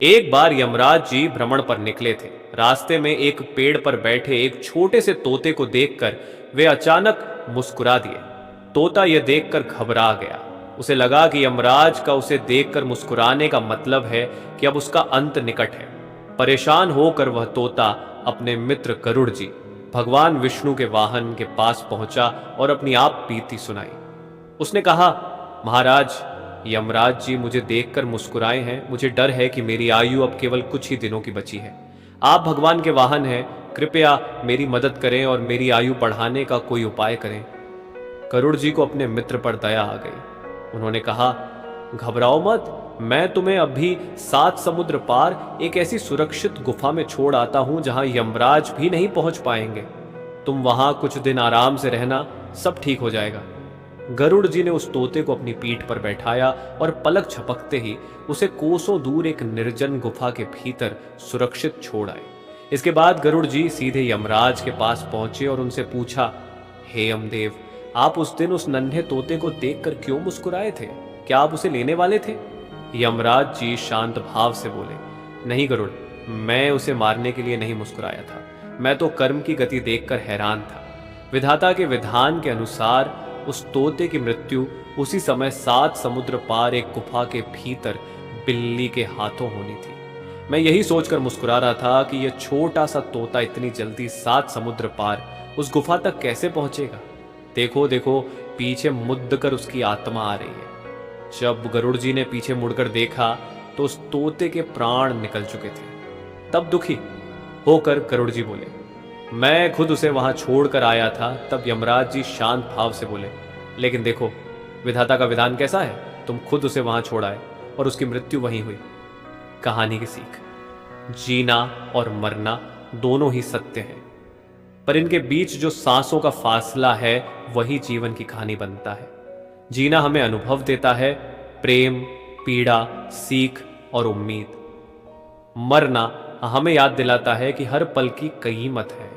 एक बार यमराज जी भ्रमण पर निकले थे। रास्ते में एक पेड़ पर बैठे एक छोटे से तोते को देखकर वे अचानक मुस्कुरा दिए। तोता यह देखकर घबरा गया। उसे लगा कि यमराज का उसे देखकर मुस्कुराने का मतलब है कि अब उसका अंत निकट है। परेशान होकर वह तोता अपने मित्र गरुड़ जी, भगवान विष्णु के वाहन के पास पहुंचा और अपनी आप बीती सुनाई। उसने कहा, महाराज, यमराज जी मुझे देखकर मुस्कुराए हैं। मुझे डर है कि मेरी आयु अब केवल कुछ ही दिनों की बची है। आप भगवान के वाहन हैं, कृपया मेरी मदद करें और मेरी आयु बढ़ाने का कोई उपाय करें। गरुड़ जी को अपने मित्र पर दया आ गई। उन्होंने कहा, घबराओ मत, मैं तुम्हें अभी 7 समुद्र पार एक ऐसी सुरक्षित गुफा में छोड़ आता हूं जहां यमराज भी नहीं पहुंच पाएंगे। तुम वहां कुछ दिन आराम से रहना, सब ठीक हो जाएगा। गरुड़ जी ने उस तोते को अपनी पीठ पर बैठाया और पलक झपकते ही उसे कोसों दूर एक निर्जन गुफा के भीतर सुरक्षित छोड़ आए। इसके बाद गरुड़ जी सीधे यमराज के पास पहुंचे और उनसे पूछा, हे यमदेव, आप उस दिन उस नन्हे तोते को देखकर क्यों मुस्कुराए थे? क्या आप उसे लेने वाले थे? यमराज जी शांत भाव से बोले, नहीं गरुड़, मैं उसे मारने के लिए नहीं मुस्कुराया था। मैं तो कर्म की गति देखकर हैरान था। विधाता के विधान के अनुसार उस तोते की मृत्यु उसी समय 7 समुद्र पार एक गुफा के भीतर बिल्ली के हाथों होनी थी। मैं यही सोचकर मुस्कुरा रहा था कि यह छोटा सा तोता इतनी जल्दी 7 समुद्र पार उस गुफा तक कैसे पहुंचेगा। देखो देखो, पीछे मुद्द कर उसकी आत्मा आ रही है। जब गरुड़ जी ने पीछे मुड़कर देखा तो उस तोते के प्राण निकल चुके थे। तब दुखी होकर गरुड़ जी बोले, मैं खुद उसे वहां छोड़कर आया था। तब यमराज जी शांत भाव से बोले, लेकिन देखो, विधाता का विधान कैसा है, तुम खुद उसे वहां छोड़ आए और उसकी मृत्यु वहीं हुई। कहानी की सीख, जीना और मरना दोनों ही सत्य हैं, पर इनके बीच जो सांसों का फासला है वही जीवन की कहानी बनता है। जीना हमें अनुभव देता है, प्रेम, पीड़ा, सीख और उम्मीद। मरना हमें याद दिलाता है कि हर पल की कीमत है।